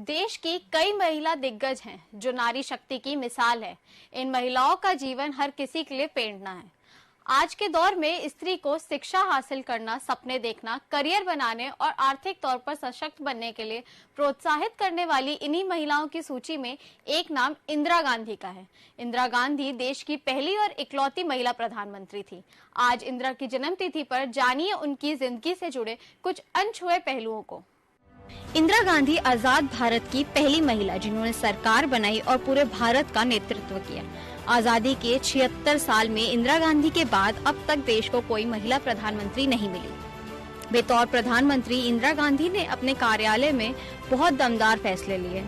देश की कई महिला दिग्गज हैं जो नारी शक्ति की मिसाल है। इन महिलाओं का जीवन हर किसी के लिए प्रेरणा है। आज के दौर में स्त्री को शिक्षा हासिल करना, सपने देखना, करियर बनाने और आर्थिक तौर पर सशक्त बनने के लिए प्रोत्साहित करने वाली इन्हीं महिलाओं की सूची में एक नाम इंदिरा गांधी का है। इंदिरा गांधी देश की पहली और इकलौती महिला प्रधानमंत्री थी। आज इंदिरा की जन्मतिथि पर जानिए उनकी जिंदगी से जुड़े कुछ अनछुए पहलुओं को। इंदिरा गांधी आजाद भारत की पहली महिला जिन्होंने सरकार बनाई और पूरे भारत का नेतृत्व किया। आजादी के 76 साल में इंदिरा गांधी के बाद अब तक देश को कोई महिला प्रधानमंत्री नहीं मिली। बतौर प्रधानमंत्री इंदिरा गांधी ने अपने कार्यालय में बहुत दमदार फैसले लिए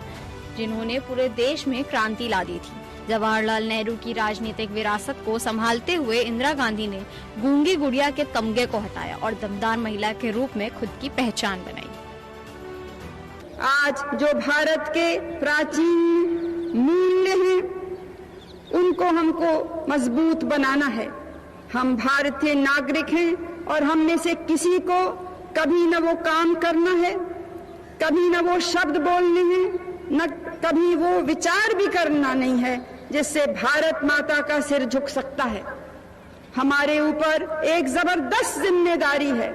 जिन्होंने पूरे देश में क्रांति ला दी थी। जवाहरलाल नेहरू की राजनीतिक विरासत को संभालते हुए इंदिरा गांधी ने गूंगी गुड़िया के तमगे को हटाया और दमदार महिला के रूप में खुद की पहचान बनाई। आज जो भारत के प्राचीन मूल्य हैं, उनको हमको मजबूत बनाना है। हम भारतीय नागरिक हैं और हम में से किसी को कभी न वो काम करना है, कभी न वो शब्द बोलने हैं, न कभी वो विचार भी करना नहीं है जिससे भारत माता का सिर झुक सकता है। हमारे ऊपर एक जबरदस्त जिम्मेदारी है,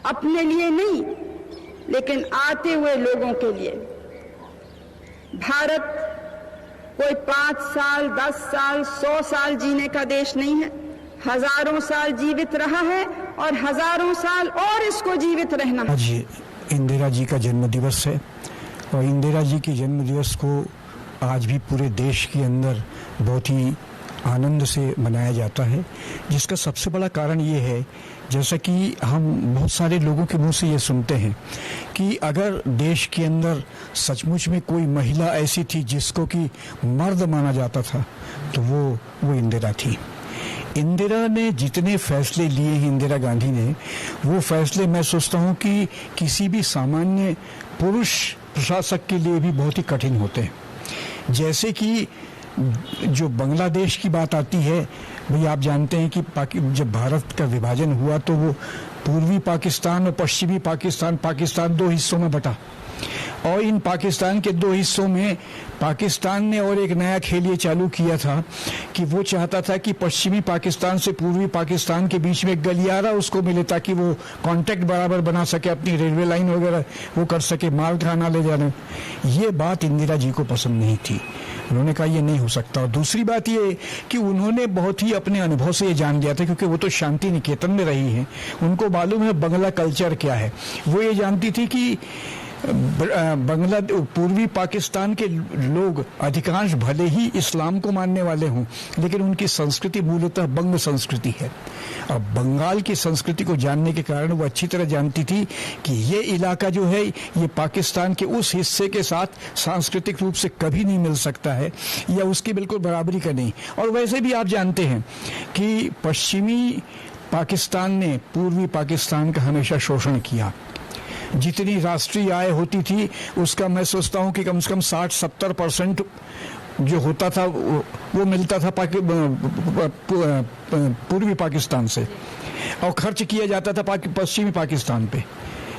अपने लिए नहीं लेकिन आते हुए लोगों के लिए। भारत कोई 5 साल, 10 साल, 100 साल जीने का देश नहीं है। हजारों साल जीवित रहा है और हजारों साल और इसको जीवित रहना है। आज इंदिरा जी का जन्म दिवस है और इंदिरा जी के जन्म दिवस को आज भी पूरे देश के अंदर बहुत ही आनंद से मनाया जाता है, जिसका सबसे बड़ा कारण ये है, जैसा कि हम बहुत सारे लोगों के मुंह से ये सुनते हैं कि अगर देश के अंदर सचमुच में कोई महिला ऐसी थी जिसको कि मर्द माना जाता था तो वो इंदिरा थी। इंदिरा ने जितने फैसले लिए हैं इंदिरा गांधी ने, वो फैसले मैं सोचता हूँ कि किसी भी सामान्य पुरुष प्रशासक के लिए भी बहुत ही कठिन होते हैं। जैसे कि जो बांग्लादेश की बात आती है, भाई आप जानते हैं कि जब भारत का विभाजन हुआ तो वो पूर्वी पाकिस्तान और पश्चिमी पाकिस्तान 2 हिस्सों में बटा और इन पाकिस्तान के 2 हिस्सों में पाकिस्तान ने और एक नया खेल ये चालू किया था कि वो चाहता था कि पश्चिमी पाकिस्तान से पूर्वी पाकिस्तान के बीच में गलियारा उसको मिले ताकि वो कांटेक्ट बराबर बना सके, अपनी रेलवे लाइन वगैरह वो कर सके, माल खाना ले जाने। ये बात इंदिरा जी को पसंद नहीं थी। उन्होंने कहा ये नहीं हो सकता। और दूसरी बात ये कि उन्होंने बहुत ही अपने अनुभव से ये जान लिया था, क्योंकि वो तो शांति निकेतन में रही हैं, उनको मालूम है बंगला कल्चर क्या है। वो ये जानती थी कि पूर्वी पाकिस्तान के लोग अधिकांश भले ही इस्लाम को मानने वाले हों, लेकिन उनकी संस्कृति मूलतः बंग संस्कृति है। और बंगाल की संस्कृति को जानने के कारण वो अच्छी तरह जानती थी कि ये इलाका जो है ये पाकिस्तान के उस हिस्से के साथ सांस्कृतिक रूप से कभी नहीं मिल सकता है या उसकी बिल्कुल बराबरी का नहीं। और वैसे भी आप जानते हैं कि पश्चिमी पाकिस्तान ने पूर्वी पाकिस्तान का हमेशा शोषण किया। जितनी राष्ट्रीय आय होती थी उसका मैं सोचता हूं कि कम से कम 60-70% जो होता था वो मिलता था पूर्वी पाकिस्तान से और खर्च किया जाता था पश्चिमी पाकिस्तान पे।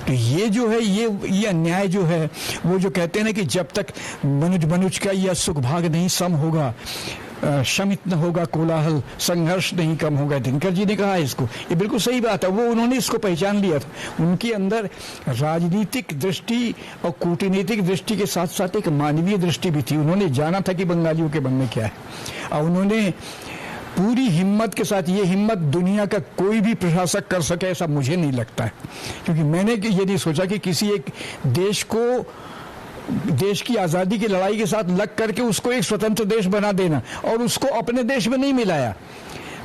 तो ये जो है ये अन्याय जो है, वो जो कहते हैं ना कि जब तक मनुज का यह सुख भाग नहीं सम होगा, शमित न होगा कोलाहल, संघर्ष नहीं कम होगा। दिनकर जी ने कहा इसको, ये बिल्कुल सही बात है। वो उन्होंने इसको पहचान लिया था। उनके अंदर राजनीतिक दृष्टि और कूटनीतिक दृष्टि के साथ साथ एक मानवीय दृष्टि भी थी। उन्होंने जाना था कि बंगालियों के मन में क्या है और उन्होंने पूरी हिम्मत के साथ, ये हिम्मत दुनिया का कोई भी प्रशासक कर सके ऐसा मुझे नहीं लगता है। क्योंकि मैंने ये नहीं सोचा कि किसी एक देश को देश की आजादी की लड़ाई के साथ लग करके उसको एक स्वतंत्र देश बना देना और उसको अपने देश में नहीं मिलाया।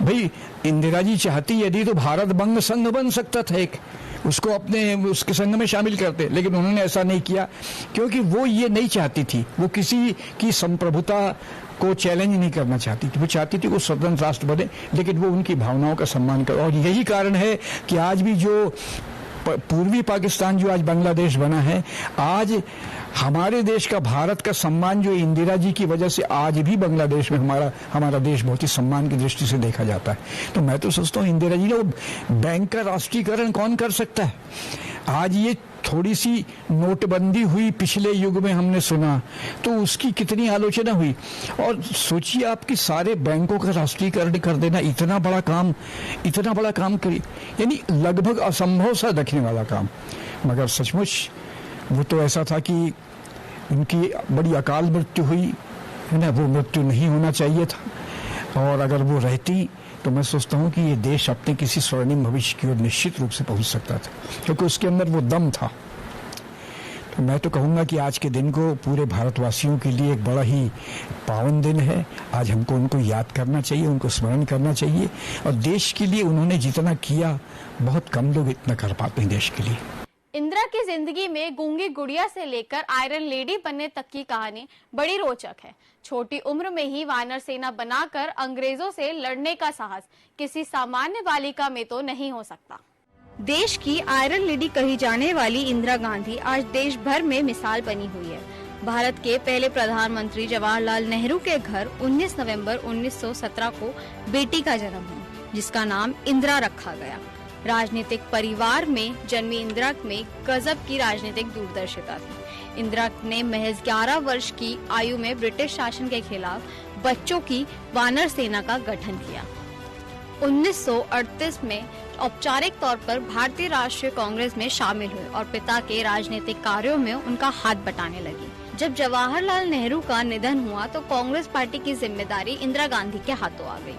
भाई इंदिरा जी चाहती यदि तो भारत बंग संघ बन सकता था, एक उसको अपने उसके संघ में शामिल करते, लेकिन उन्होंने ऐसा नहीं किया क्योंकि वो ये नहीं चाहती थी। वो किसी की संप्रभुता को चैलेंज नहीं करना चाहती थी। वो चाहती थी वो स्वतंत्र राष्ट्र बने, लेकिन वो उनकी भावनाओं का सम्मान करे। और यही कारण है कि आज भी जो पूर्वी पाकिस्तान जो आज बांग्लादेश बना है, आज हमारे देश का, भारत का सम्मान जो इंदिरा जी की वजह से आज भी बांग्लादेश में हमारा देश बहुत ही सम्मान की दृष्टि से देखा जाता है। तो मैं तो सोचता हूँ इंदिरा जी ने, बैंक का राष्ट्रीयकरण कौन कर सकता है? आज ये थोड़ी सी नोटबंदी हुई पिछले युग में, हमने सुना, तो उसकी कितनी आलोचना हुई। और सोचिए आप कि सारे बैंकों का राष्ट्रीयकरण कर देना, इतना बड़ा काम करी, यानी लगभग असंभव सा दिखने वाला काम। मगर सचमुच वो तो ऐसा था कि उनकी बड़ी अकाल मृत्यु हुई है ना, वो मृत्यु नहीं होना चाहिए था। और अगर वो रहती तो मैं सोचता हूँ कि ये देश अपने किसी स्वर्णिम भविष्य की ओर निश्चित रूप से पहुंच सकता था, क्योंकि उसके अंदर वो दम था। तो मैं तो कहूँगा कि आज के दिन को पूरे भारतवासियों के लिए एक बड़ा ही पावन दिन है। आज हमको उनको याद करना चाहिए, उनको स्मरण करना चाहिए। और देश के लिए उन्होंने जितना किया, बहुत कम लोग इतना कर पाते हैं देश के लिए। इंदिरा की जिंदगी में गूंगी गुड़िया से लेकर आयरन लेडी बनने तक की कहानी बड़ी रोचक है। छोटी उम्र में ही वानर सेना बनाकर अंग्रेजों से लड़ने का साहस किसी सामान्य बालिका में तो नहीं हो सकता। देश की आयरन लेडी कही जाने वाली इंदिरा गांधी आज देश भर में मिसाल बनी हुई है। भारत के पहले प्रधानमंत्री जवाहरलाल नेहरू के घर 19 नवंबर 1917 को बेटी का जन्म हुआ, जिसका नाम इंदिरा रखा गया। राजनीतिक परिवार में जन्मी इंदिरा में गजब की राजनीतिक दूरदर्शिता थी। इंदिरा ने महज 11 वर्ष की आयु में ब्रिटिश शासन के खिलाफ बच्चों की वानर सेना का गठन किया। 1938 में औपचारिक तौर पर भारतीय राष्ट्रीय कांग्रेस में शामिल हुए और पिता के राजनीतिक कार्यों में उनका हाथ बटाने लगी। जब जवाहरलाल नेहरू का निधन हुआ तो कांग्रेस पार्टी की जिम्मेदारी इंदिरा गांधी के हाथों आ गई।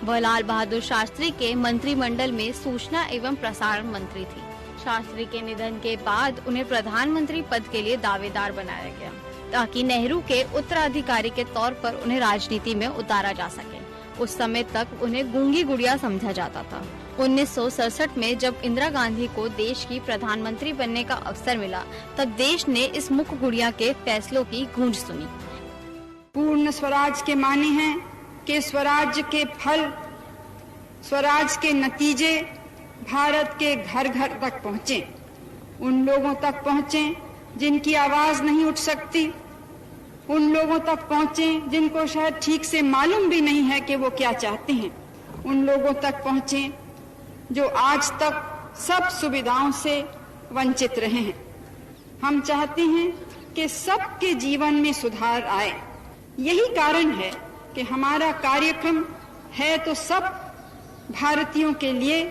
वह लाल बहादुर शास्त्री के मंत्रिमंडल में सूचना एवं प्रसारण मंत्री थी। शास्त्री के निधन के बाद उन्हें प्रधानमंत्री पद के लिए दावेदार बनाया गया, ताकि नेहरू के उत्तराधिकारी के तौर पर उन्हें राजनीति में उतारा जा सके। उस समय तक उन्हें गूंगी गुड़िया समझा जाता था। 1967 में जब इंदिरा गांधी को देश की प्रधानमंत्री बनने का अवसर मिला, तब देश ने इस मुख गुड़िया के फैसलों की गूंज सुनी। पूर्ण स्वराज के माने हैं कि स्वराज के फल, स्वराज के नतीजे भारत के घर घर तक पहुँचे, उन लोगों तक पहुँचे जिनकी आवाज नहीं उठ सकती, उन लोगों तक पहुँचे जिनको शायद ठीक से मालूम भी नहीं है कि वो क्या चाहते हैं, उन लोगों तक पहुँचे जो आज तक सब सुविधाओं से वंचित रहे हैं। हम चाहते हैं कि सबके जीवन में सुधार आए। यही कारण है कि हमारा कार्यक्रम है तो सब भारतीयों के लिए,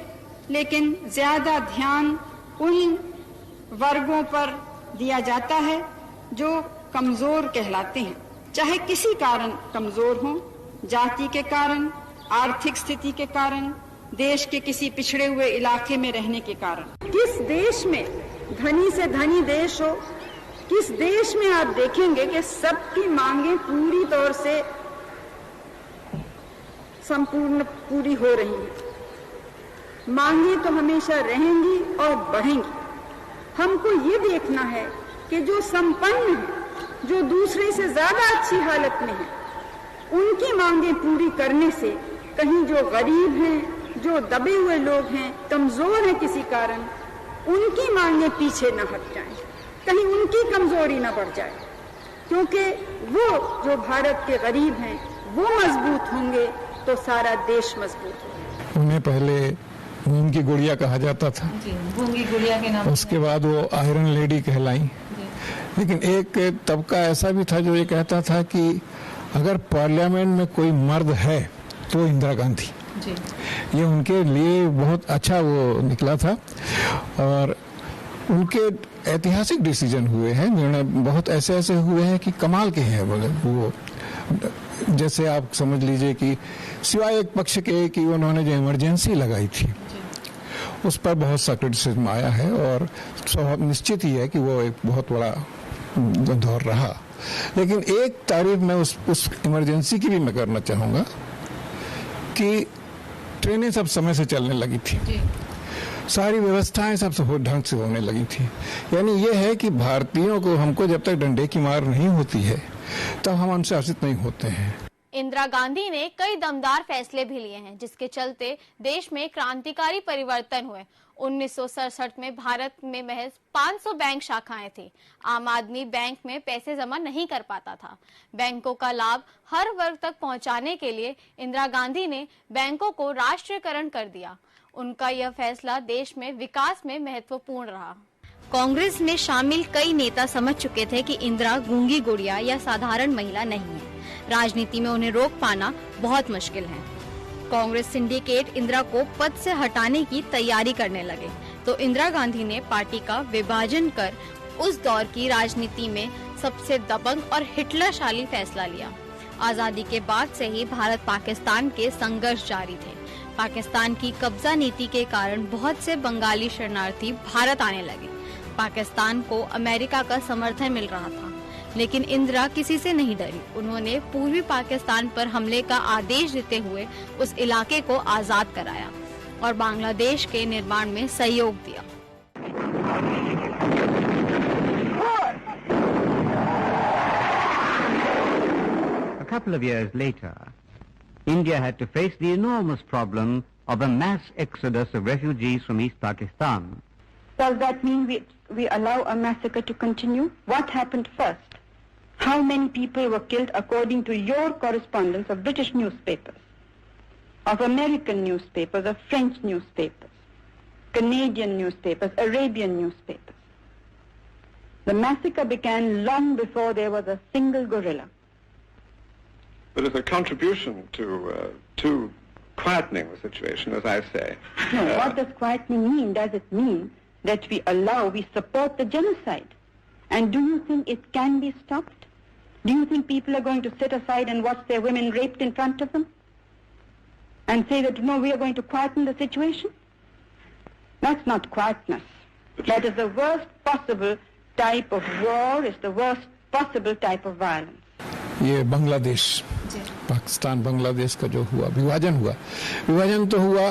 लेकिन ज्यादा ध्यान उन वर्गों पर दिया जाता है जो कमजोर कहलाते हैं, चाहे किसी कारण कमजोर हो, जाति के कारण, आर्थिक स्थिति के कारण, देश के किसी पिछड़े हुए इलाके में रहने के कारण। किस देश में धनी से धनी देश हो, किस देश में आप देखेंगे कि सबकी मांगें पूरी तौर से संपूर्ण पूरी हो रही हैं। मांगें तो हमेशा रहेंगी और बढ़ेंगी। हमको ये देखना है कि जो संपन्न है, जो दूसरे से ज्यादा अच्छी हालत में है, उनकी मांगें पूरी करने से कहीं जो गरीब हैं, जो दबे हुए लोग हैं, कमजोर हैं किसी कारण, उनकी मांगें पीछे न हट जाएं, कहीं उनकी कमजोरी न बढ़ जाए। क्योंकि वो जो भारत के गरीब हैं वो मजबूत होंगे तो सारा देश मजबूत होगा। उन्हें पहले गूंगी गुड़िया कहा जाता था, गूंगी गुड़िया के नाम, उसके बाद वो आयरन लेडी कहलाई। लेकिन एक तबका ऐसा भी था जो ये कहता था कि अगर पार्लियामेंट में कोई मर्द है तो इंदिरा गांधी। ये उनके लिए बहुत अच्छा वो निकला था। और उनके ऐतिहासिक डिसीजन हुए हैं, निर्णय बहुत ऐसे ऐसे हुए हैं कि कमाल के हैं। वो जैसे आप समझ लीजिए कि सिवाय एक पक्ष के कि उन्होंने जो इमरजेंसी लगाई थी उस पर बहुत सा क्रिटिसिज्म आया है, और निश्चित ही है कि वो एक बहुत बड़ा दौर रहा। लेकिन एक तारीफ मैं उस इमरजेंसी की भी मैं करना चाहूँगा कि ट्रेनें सब समय से चलने लगी थी, सारी व्यवस्थाएं सब ढंग से होने लगी थी। यानी ये है कि भारतीयों को, हमको जब तक डंडे की मार नहीं होती है तब हम अनुशासित नहीं होते हैं। इंदिरा गांधी ने कई दमदार फैसले भी लिए हैं, जिसके चलते देश में क्रांतिकारी परिवर्तन हुए। 1967 में भारत में महज 500 बैंक शाखाएं थी। आम आदमी बैंक में पैसे जमा नहीं कर पाता था। बैंकों का लाभ हर वर्ग तक पहुंचाने के लिए इंदिरा गांधी ने बैंकों को राष्ट्रीयकरण कर दिया। उनका यह फैसला देश में विकास में महत्वपूर्ण रहा। कांग्रेस में शामिल कई नेता समझ चुके थे कि इंदिरा गूंगी गुड़िया या साधारण महिला नहीं है। राजनीति में उन्हें रोक पाना बहुत मुश्किल है। कांग्रेस सिंडिकेट इंदिरा को पद से हटाने की तैयारी करने लगे तो इंदिरा गांधी ने पार्टी का विभाजन कर उस दौर की राजनीति में सबसे दबंग और हिटलरशाली फैसला लिया। आजादी के बाद से ही भारत पाकिस्तान के संघर्ष जारी थे। पाकिस्तान की कब्जा नीति के कारण बहुत से बंगाली शरणार्थी भारत आने लगे। पाकिस्तान को अमेरिका का समर्थन मिल रहा था, लेकिन इंदिरा किसी से नहीं डरी। उन्होंने पूर्वी पाकिस्तान पर हमले का आदेश देते हुए उस इलाके को आजाद कराया और बांग्लादेश के निर्माण में सहयोग दिया। A couple of years later, India had to face the enormous problem of a mass exodus of refugees from East Pakistan. Does that mean we allow a massacre to continue? What happened first? How many people were killed according to your correspondence of British newspapers, of American newspapers, of French newspapers, Canadian newspapers, Arabian newspapers? The massacre began long before there was a single guerrilla. But it's a contribution to quietening the situation, as I say. No, what does quietening mean? Does it mean that we support the genocide? And do you think it can be stopped? Do you think people are going to sit aside and watch their women raped in front of them? And say that, no, we are going to quieten the situation? That's not quietness. That is the worst possible type of war, is the worst possible type of violence. ये बांग्लादेश, पाकिस्तान बांग्लादेश का जो हुआ विभाजन तो हुआ,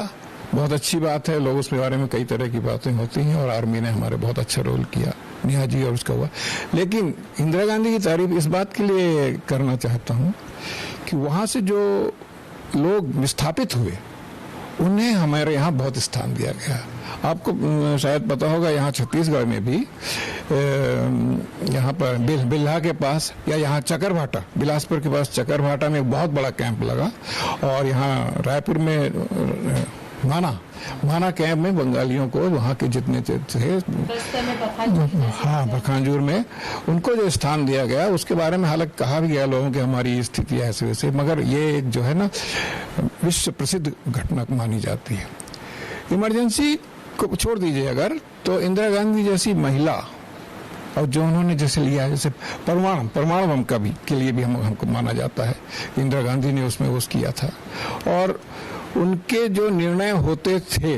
बहुत अच्छी बात है। लोग उसके बारे में कई तरह की बातें होती हैं और आर्मी ने हमारे बहुत अच्छा रोल किया, निहाजी और उसका हुआ। लेकिन इंदिरा गांधी की तारीफ इस बात के लिए करना चाहता हूं कि वहां से जो लोग विस्थापित हुए उन्हें हमारे यहाँ बहुत स्थान दिया गया। आपको शायद पता होगा, यहाँ छत्तीसगढ़ में भी यहाँ पर बिल्हा के पास या यहाँ चकरभाटा, बिलासपुर के पास चकरभाटा में एक बहुत बड़ा कैंप लगा और यहाँ रायपुर में माना कैंप में बंगालियों को वहाँ के जितने थे हाँ बखांजूर में उनको जो स्थान दिया गया, उसके बारे में हालांकि कहा भी गया लोगों की हमारी स्थिति ऐसे वैसे, मगर ये जो है ना विश्व प्रसिद्ध घटना मानी जाती है। इमरजेंसी को छोड़ दीजिए अगर, तो इंदिरा गांधी जैसी महिला और जो उन्होंने जैसे लिया है, जैसे परमाणु बम का भी के लिए भी हमको माना जाता है, इंदिरा गांधी ने उसमें वो किया था और उनके जो निर्णय होते थे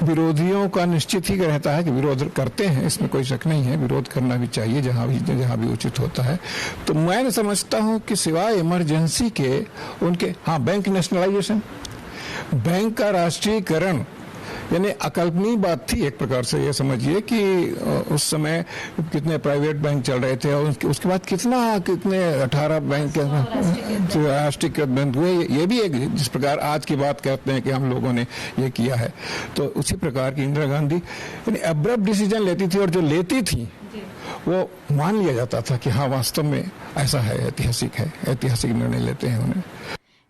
विरोधियों का निश्चित ही रहता है कि विरोध करते हैं, इसमें कोई शक नहीं है, विरोध करना भी चाहिए जहां भी उचित होता है। तो मैं समझता हूं कि सिवाय इमरजेंसी के उनके बैंक नेशनलाइजेशन, बैंक का राष्ट्रीयकरण यानी अकल्पनीय बात थी एक प्रकार से। ये समझिए कि उस समय कितने प्राइवेट बैंक चल रहे थे और उसके बाद कितने 18 बैंक राष्ट्रीयकृत बैंक हुए। ये भी एक जिस प्रकार आज की बात करते हैं कि हम लोगों ने ये किया है, तो उसी प्रकार की इंदिरा गांधी यानी अब्रप्ट डिसीजन लेती थी और जो लेती थी वो मान लिया जाता था कि हाँ वास्तव में ऐसा है, ऐतिहासिक निर्णय लेते हैं उन्हें।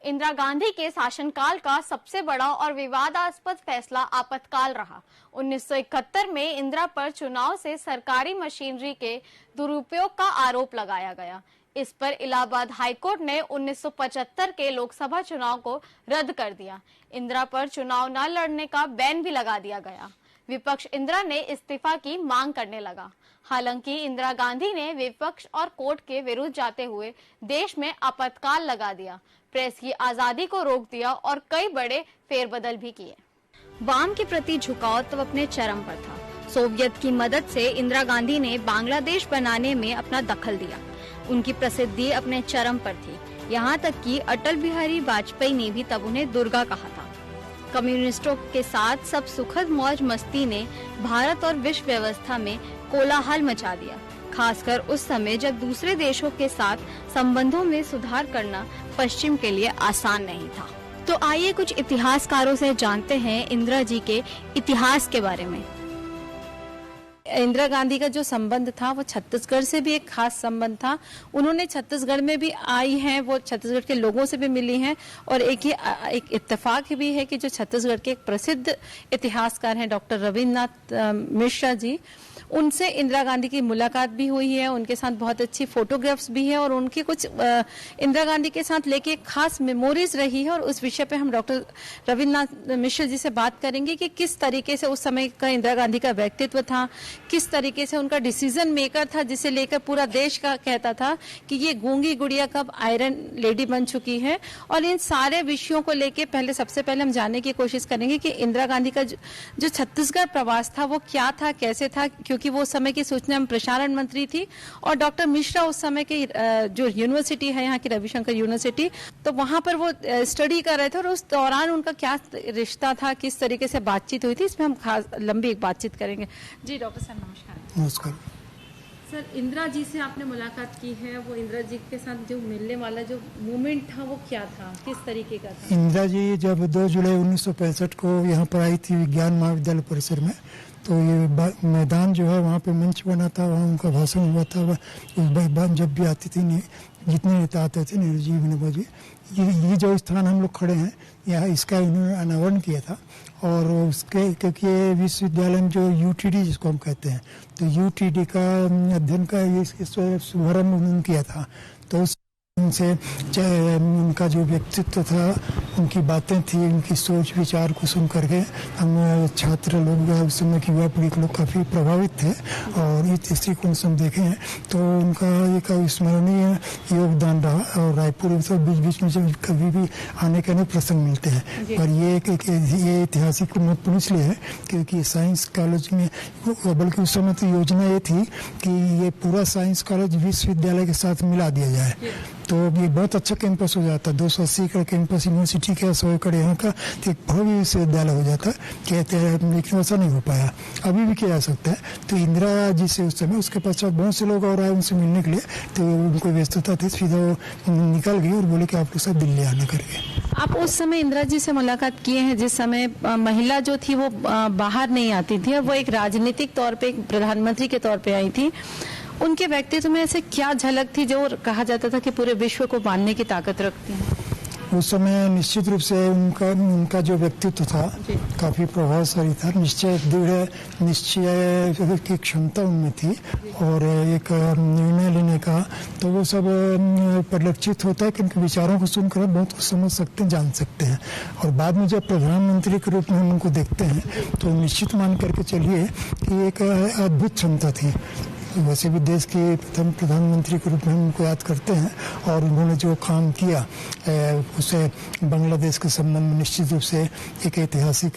इंदिरा गांधी के शासनकाल का सबसे बड़ा और विवादास्पद फैसला आपातकाल रहा। 1971 में इंदिरा पर चुनाव से सरकारी मशीनरी के दुरुपयोग का आरोप लगाया गया। इस पर इलाहाबाद हाईकोर्ट ने 1975 के लोकसभा चुनाव को रद्द कर दिया। इंदिरा पर चुनाव न लड़ने का बैन भी लगा दिया गया। विपक्ष इंदिरा ने इस्तीफा की मांग करने लगा। हालांकि इंदिरा गांधी ने विपक्ष और कोर्ट के विरुद्ध जाते हुए देश में आपातकाल लगा दिया, प्रेस की आजादी को रोक दिया और कई बड़े फेरबदल भी किए। वाम के प्रति झुकाव तब अपने चरम पर था। सोवियत की मदद से इंदिरा गांधी ने बांग्लादेश बनाने में अपना दखल दिया। उनकी प्रसिद्धि अपने चरम पर थी। यहाँ तक कि अटल बिहारी वाजपेयी ने भी तब उन्हें दुर्गा कहा था। कम्युनिस्टों के साथ सब सुखद मौज मस्ती ने भारत और विश्व व्यवस्था में कोलाहल मचा दिया, खासकर उस समय जब दूसरे देशों के साथ संबंधों में सुधार करना पश्चिम के लिए आसान नहीं था। तो आइए कुछ इतिहासकारों से जानते हैं इंदिरा जी के इतिहास के बारे में। इंदिरा गांधी का जो संबंध था वो छत्तीसगढ़ से भी एक खास संबंध था। उन्होंने छत्तीसगढ़ में भी आई हैं, वो छत्तीसगढ़ के लोगों से भी मिली हैं, और एक इत्तेफाक भी है कि जो छत्तीसगढ़ के एक प्रसिद्ध इतिहासकार हैं डॉक्टर रविन्द्रनाथ मिश्रा जी, उनसे इंदिरा गांधी की मुलाकात भी हुई है, उनके साथ बहुत अच्छी फोटोग्राफ्स भी है, और उनकी कुछ इंदिरा गांधी के साथ लेके खास मेमोरीज रही है। और उस विषय पे हम डॉक्टर रविन्द्रनाथ मिश्र जी से बात करेंगे कि किस तरीके से उस समय का इंदिरा गांधी का व्यक्तित्व था, किस तरीके से उनका डिसीजन मेकर था, जिसे लेकर पूरा देश का कहता था कि ये गूंगी गुड़िया कब आयरन लेडी बन चुकी है। और इन सारे विषयों को लेके सबसे पहले हम जानने की कोशिश करेंगे कि इंदिरा गांधी का जो छत्तीसगढ़ प्रवास था वो क्या था, कैसे था, क्योंकि वो उस समय की सूचना एवं प्रसारण मंत्री थी, और डॉक्टर मिश्रा उस समय के जो यूनिवर्सिटी है यहाँ की रविशंकर यूनिवर्सिटी, तो वहां पर वो स्टडी कर रहे थे, और उस दौरान उनका क्या रिश्ता था, किस तरीके से बातचीत हुई थी, इसमें हम खास लंबी एक बातचीत करेंगे। जी डॉक्टर साहब नमस्कार। नमस्कार सर, इंदिरा जी से आपने मुलाकात की है, वो इंदिरा जी के साथ जो मिलने वाला जो मोमेंट था वो क्या था, किस तरीके का था? इंदिरा जी जब 2 जुलाई 1965 को यहाँ पर आई थी विज्ञान महाविद्यालय परिसर में, तो ये मैदान जो है वहाँ पे मंच बना था, वहाँ उनका भाषण हुआ था। उस बार जब भी आती थी जितने नेता आते थे नेहरू जी, विनोबा जी, ये जो स्थान हम लोग खड़े हैं यहाँ, इसका इन्होंने अनावरण किया था। और उसके क्योंकि विश्वविद्यालय में जो यूटीडी जिसको हम कहते हैं, तो यूटीडी का अध्ययन का ये शुभारम्भ उन्होंने किया था। तो उनसे उनका जो व्यक्तित्व था, उनकी बातें थी, उनकी सोच विचार को सुन करके हम छात्र लोग उस समय की युवा पीढ़ी के लोग काफ़ी प्रभावित थे। और इस दृष्टिकोण से हम देखें तो उनका एक अविस्मरणीय योगदान रहा। और रायपुर में तो बीच बीच में जब कभी भी आने के अनेक प्रसंग मिलते हैं, पर ये ऐतिहासिक महत्वपूर्ण इसलिए है क्योंकि साइंस कॉलेज में, बल्कि उस समय तो योजना ये थी कि ये पूरा साइंस कॉलेज विश्वविद्यालय के साथ मिला दिया जाए, तो ये बहुत अच्छा कैंपस हो जाता। 280 एकड़ कैंपस यूनिवर्सिटी का, 100 एकड़ यहाँ का, तो एक भव्य विश्वविद्यालय हो जाता। कहते हैं लेकिन ऐसा नहीं हो पाया, अभी भी किया जा सकता है। तो इंदिरा जी से उस समय, उसके पश्चात बहुत से लोग और आए उनसे मिलने के लिए, तो उनको व्यस्तता थी, सीधा वो निकल गई और बोले कि आप लोग सब दिल्ली आना करके। आप उस समय इंदिरा जी से मुलाकात किए हैं जिस समय महिला जो थी वो बाहर नहीं आती थी, और वो एक राजनीतिक तौर पर एक प्रधानमंत्री के तौर पर आई थी। उनके व्यक्तित्व में ऐसे क्या झलक थी जो कहा जाता था कि पूरे विश्व को बांधने की ताकत रखती है? उस समय निश्चित रूप से उनका जो व्यक्तित्व था काफ़ी प्रभावशाली था। दृढ़ निश्चय की क्षमता उनमें थी, और एक निर्णय लेने का, तो वो सब परिलक्षित होता है कि उनके विचारों को सुनकर बहुत कुछ समझ सकते हैं, जान सकते हैं। और बाद में जब प्रधानमंत्री के रूप में हम उनको देखते हैं तो निश्चित मान करके चलिए कि एक अद्भुत क्षमता थी। वैसे भी देश के प्रथम प्रधानमंत्री के रूप में हम उनको याद करते हैं, और उन्होंने जो काम किया उसे बांग्लादेश के संबंध में निश्चित रूप से एक ऐतिहासिक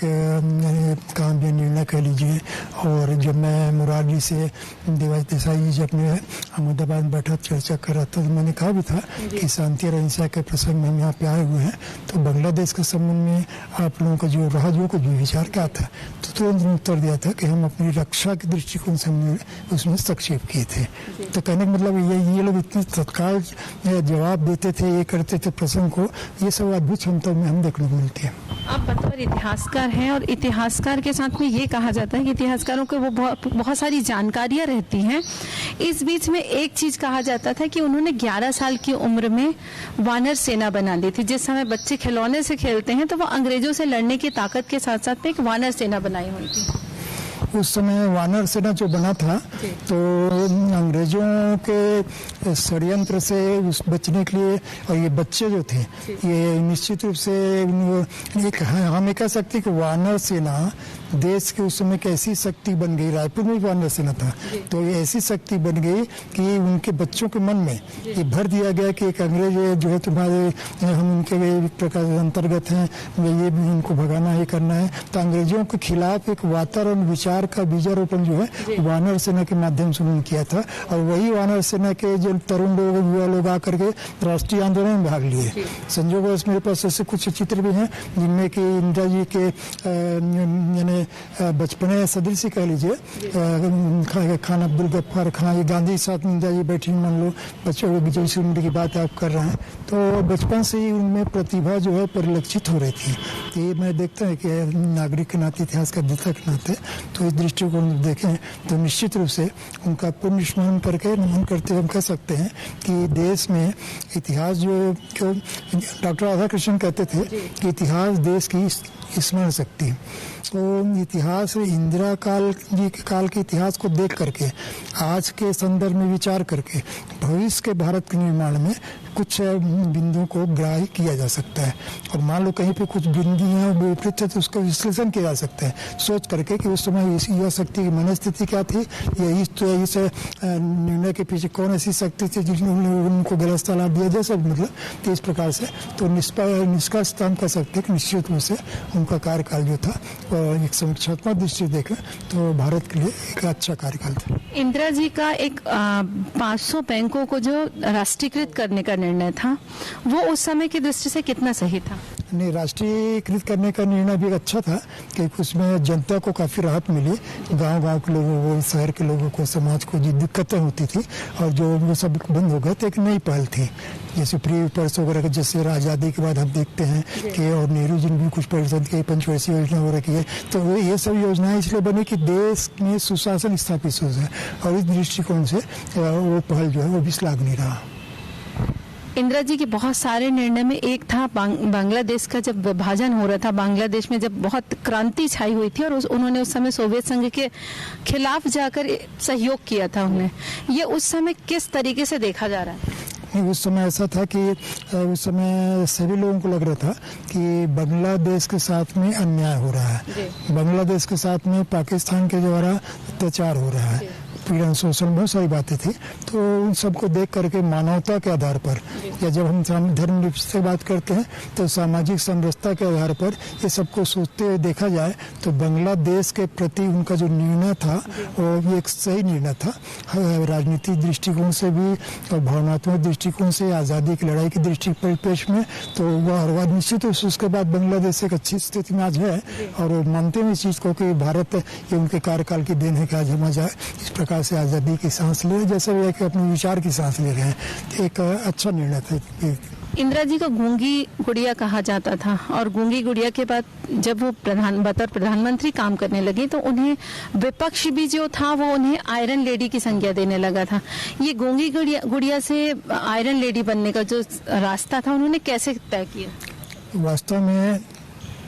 काम या निर्णय कह लीजिए। और जब मैं मुरारजी से देसाई जी जब मैं अहमदाबाद में बैठा चर्चा कर रहा था, तो मैंने कहा भी था कि शांति और अहिंसा के प्रसंग में हम यहाँ पे आए हुए हैं, तो बांग्लादेश के संबंध में आप लोगों का जो रहा, जो कुछ भी विचार क्या था, तो तुरंत उत्तर दिया था कि हम अपनी रक्षा के दृष्टिकोण से हमने उसमें हस्तक्षेप किए थे। तो कहने का मतलब ये लोग इतने तत्काल जवाब देते थे, ये करते थे प्रसंग को, ये सब अद्भुत क्षमता में हम देखने को मिलती है। आप बतौर इतिहासकार हैं, और इतिहासकार के साथ में ये कहा जाता है कि इतिहासकारों को वो बहुत सारी जानकारियां रहती हैं। इस बीच में एक चीज कहा जाता था कि उन्होंने 11 साल की उम्र में वानर सेना बना ली थी। जिस समय बच्चे खिलौने से खेलते हैं, तो वो अंग्रेजों से लड़ने की ताकत के साथ साथ में एक वानर सेना बनाई हुई थी। उस समय वानर सेना जो बना था, तो अंग्रेजों के षड्यंत्र से बचने के लिए, और ये बच्चे जो थे ये निश्चित रूप से हम ये कह सकते कि वानर सेना देश के उस समय की ऐसी शक्ति बन गई, रायपुर में भी वानर सेना था, तो ये ऐसी शक्ति बन गई कि उनके बच्चों के मन में ये भर दिया गया कि एक अंग्रेज जो है तुम्हारे, हम उनके एक प्रकार से अंतर्गत हैं, ये भी उनको भगाना है, करना है। तो अंग्रेजों के खिलाफ एक वातावरण विचार का बीजारोपण जो है वानर सेना के माध्यम से उन्होंने किया था। और वही वानर सेना के जो तरुण लोग, युवा लोग आकर के राष्ट्रीय आंदोलन में भाग लिए। संजोगवश मेरे पास ऐसे कुछ चित्र भी हैं जिनमें कि इंदिरा जी के यानी बचपने सदृश कह लीजिए, खान अब्दुल गफ्फार खान, ये गांधी साथ इंदिरा जी बैठी, मान लो बच्चों को 25 उम्र की बात आप कर रहे हैं, तो बचपन से ही उनमें प्रतिभा जो है परिलक्षित हो रही थी। तो ये मैं देखता हूँ कि नागरिक के नाते, इतिहास का अध्येता के नाते, तो इस दृष्टिकोण में देखें तो निश्चित रूप से उनका पुण्य स्मरण करके नमन करते हम कह सकते हैं कि देश में इतिहास जो डॉक्टर राधाकृष्णन कहते थे कि इतिहास देश की स्मरण शक्ति। तो इतिहास इंदिरा जी के काल के इतिहास को देख करके, आज के संदर्भ में विचार करके भविष्य के भारत के निर्माण में कुछ बिंदुओं को ग्राह्य किया जा सकता है। और मान लो कहीं पे कुछ बिंदुएं विपरीत है तो उसका विश्लेषण किया जा सकता है, सोच करके कि उस समय युवा शक्ति की मनस्थिति क्या थी, या इस निर्णय के पीछे कौन ऐसी शक्ति थी जिन्होंने उनको गलत सलाह दिया जाए, सब मतलब तो इस प्रकार से तो निष्कर्ष हम कह सकते हैं कि निश्चित रूप से उनका कार्यकाल जो था एक समीक्षात्मक दृष्टि देखें तो भारत के लिए एक अच्छा कार्यकाल था। इंदिरा जी का एक 500 बैंकों को जो राष्ट्रीयकृत करने का निर्णय था, वो उस समय की दृष्टि से कितना सही था? नहीं, राष्ट्रीयकृत करने का निर्णय भी अच्छा था कि उसमें जनता को काफ़ी राहत मिली, गांव-गांव के लोगों को, शहर के लोगों को, समाज को जो दिक्कतें होती थी और जो वो सब बंद हो गए, तो एक नई पहल थी। जैसे फ्री पर्स वगैरह, जैसे आज़ादी के बाद हम देखते हैं कि और नेहरू जी ने भी कुछ परिषद की पंचवर्षीय योजना हो रखी है, तो ये सब योजनाएं इसलिए बनी कि देश में सुशासन स्थापित हो जाए, और इस दृष्टिकोण से वो पहल जो है वो भी श्लाघनीय रहा। इंदिरा जी के बहुत सारे निर्णय में एक था बांग्लादेश का जब विभाजन हो रहा था, बांग्लादेश में जब बहुत क्रांति छाई हुई थी और उन्होंने उस समय सोवियत संघ के खिलाफ जाकर सहयोग किया था उन्हें, ये उस समय किस तरीके से देखा जा रहा है? उस समय ऐसा था कि उस समय सभी लोगों को लग रहा था कि बांग्लादेश के साथ में अन्याय हो रहा है, बांग्लादेश के साथ में पाकिस्तान के द्वारा अत्याचार हो रहा है, पीड़न शोषण, बहुत सारी बातें थी। तो उन सबको देख करके मानवता के आधार पर, या जब हम धर्मनिरपेक्ष से बात करते हैं तो सामाजिक समरसता के आधार पर ये सबको सोचते हुए देखा जाए तो बांग्लादेश के प्रति उनका जो निर्णय था वो एक सही निर्णय था। राजनीतिक दृष्टिकोण से भी और भावनात्मक दृष्टिकोण से, आज़ादी की लड़ाई की दृष्टि परिप्रेक्ष्य में, तो वह निश्चित रूप से उसके बाद बांग्लादेश एक अच्छी स्थिति में आज है, और वो मानते हैं इस चीज़ को कि भारत ये उनके कार्यकाल की देन है कि आज हम इस प्रकार से आज़ादी की सांस ले, जैसे भी एक अपने विचार की सांस ले रहे हैं। एक अच्छा निर्णय था। इंदिरा जी को गूंगी गुड़िया कहा जाता था, और गूंगी गुड़िया के बाद जब वो बतौर प्रधानमंत्री काम करने लगी तो उन्हें विपक्ष भी जो था वो उन्हें आयरन लेडी की संज्ञा देने लगा था। ये गूंगी गुड़िया से आयरन लेडी बनने का जो रास्ता था उन्होंने कैसे तय किया? वास्तव में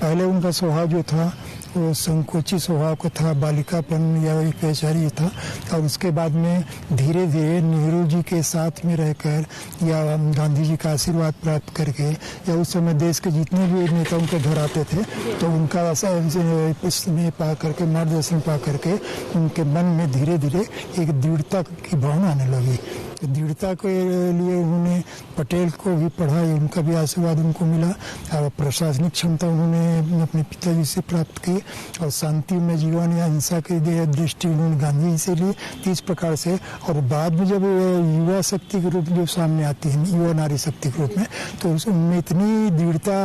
पहले उनका स्वभाव जो था वो संकोची स्वभाव का था, बालिकापन या एक वैचारी था, और उसके बाद में धीरे धीरे नेहरू जी के साथ में रहकर या गांधी जी का आशीर्वाद प्राप्त करके, या उस समय देश के जितने भी नेता उनके घर आते थे तो उनका स्नेह पा करके, मार्गदर्शन पा करके उनके मन में धीरे धीरे एक दृढ़ता की भावना आने लगी। दृढ़ता के लिए उन्होंने पटेल को भी पढ़ा, उनका भी आशीर्वाद उनको मिला, और प्रशासनिक क्षमता उन्होंने अपने पिताजी से प्राप्त की, और शांति में जीवन या हिंसा की दृष्टि उन्होंने गांधी जी से ली। इस प्रकार से, और बाद में जब युवा शक्ति के रूप में जो सामने आती है, युवा नारी शक्ति के रूप में, तो उनमें इतनी दृढ़ता,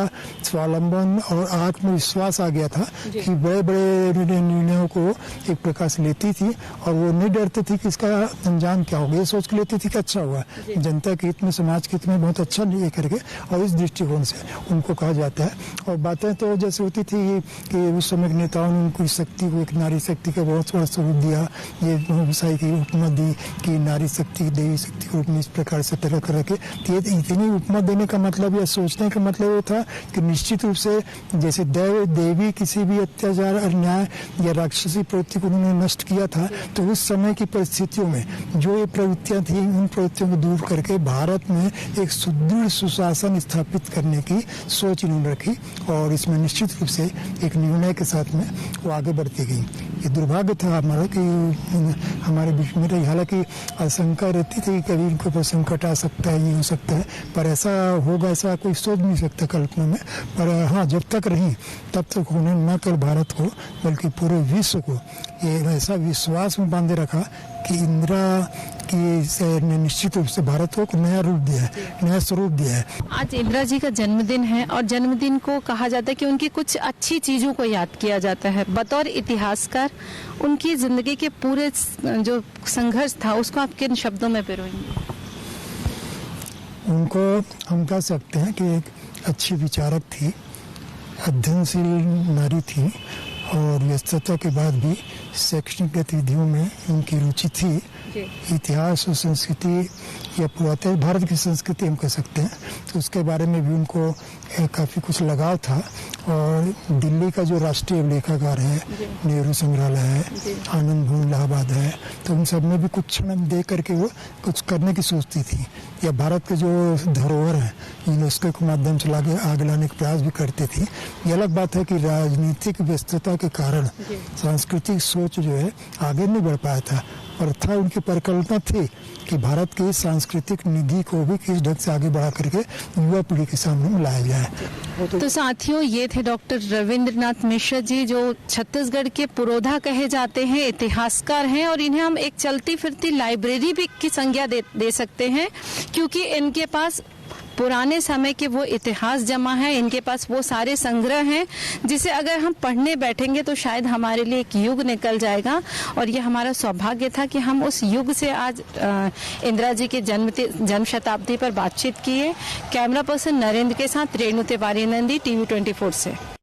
स्वावलंबन और आत्मविश्वास आ गया था कि बड़े बड़े निर्णयों को एक प्रकार से लेती थी, और वो नहीं डरती थी कि इसका अंजाम क्या होगा, ये सोच के लेती थी कि अच्छा हुआ, जनता के हित में, समाज के हित में बहुत अच्छा नहीं करके, और इस दृष्टिकोण से उनको कहा जाता है। और बातें तो जैसे होती थी कि उस समय के नेताओं ने उनको शक्ति को, एक नारी शक्ति का बहुत बड़ा स्वरूप दिया, ये ईसाई की उपमा दी कि नारी शक्ति, देवी शक्ति के रूप में, इस प्रकार से तरह तरह के। इतनी उपमा देने का मतलब या सोचने का मतलब ये था कि निश्चित रूप से जैसे देवी किसी भी अत्याचार, अन्याय या राक्षसी प्रवृत्ति को उन्होंने नष्ट किया था, तो उस समय की परिस्थितियों में जो ये प्रवृत्तियां थी, उन प्रवृत्तियों को दूर करके भारत में एक सुदृढ़ सुशासन स्थापित करने की सोच इन्होंने रखी, और इसमें निश्चित रूप से एक निर्णय के साथ में वो आगे बढ़ती गई। ये दुर्भाग्य था हमारा कि हमारे बीच में रही। हालांकि आशंका रहती थी कि कभी इनके ऊपर संकट आ सकता है, ये हो सकता है, पर ऐसा होगा ऐसा कोई सोच नहीं सकता कल्पना में। पर हाँ, जब तक रही तब तक उन्होंने न केवल भारत को बल्कि पूरे विश्व को ये ऐसा विश्वास में बांधे रखा कि इंदिरा की से निश्चित रूप से भारत को नया रूप दिया है, नया स्वरूप दिया है। आज इंदिरा जी का जन्मदिन है और जन्मदिन को कहा जाता है कि उनकी कुछ अच्छी चीजों को याद किया जाता है। बतौर इतिहासकार उनकी जिंदगी के पूरे जो संघर्ष था उसको आप किन शब्दों में पिरोएंगे? उनको हम कह सकते हैं कि एक अच्छी विचारक थी, अध्ययनशील नारी थी और व्यस्तता के बाद भी शैक्षणिक गतिविधियों में उनकी रुचि थी। इतिहास और संस्कृति या पुरातन भारत की संस्कृति हम कह सकते हैं, तो उसके बारे में भी उनको काफ़ी कुछ लगाव था। और दिल्ली का जो राष्ट्रीय लेखागार है, नेहरू संग्रहालय है, आनंद भवन इलाहाबाद है, तो उन सब में भी कुछ क्षण दे करके वो कुछ करने की सोचती थी। या भारत के जो धरोहर है यूनेस्को के माध्यम से आगे लाने का प्रयास भी करती थी। ये अलग बात है कि राजनीतिक व्यस्तता के कारण सांस्कृतिक सोच जो है आगे नहीं बढ़ पाया था, और था उनकी परिकल्पना थी कि भारत की सांस्कृतिक निधि को भी किस ढंग से आगे बढ़ा करके युवा पीढ़ी के सामने लाया जाए। तो साथियों, ये थे डॉक्टर रविंद्रनाथ मिश्र जी, जो छत्तीसगढ़ के पुरोधा कहे जाते हैं, इतिहासकार हैं और इन्हें हम एक चलती फिरती लाइब्रेरी भी की संज्ञा दे सकते हैं, क्योंकि इनके पास पुराने समय के वो इतिहास जमा है, इनके पास वो सारे संग्रह हैं जिसे अगर हम पढ़ने बैठेंगे तो शायद हमारे लिए एक युग निकल जाएगा। और ये हमारा सौभाग्य था कि हम उस युग से आज इंदिरा जी के जन्म शताब्दी पर बातचीत किए। कैमरा पर्सन नरेंद्र के साथ रेणु तिवारी नंदी, TV 24 से।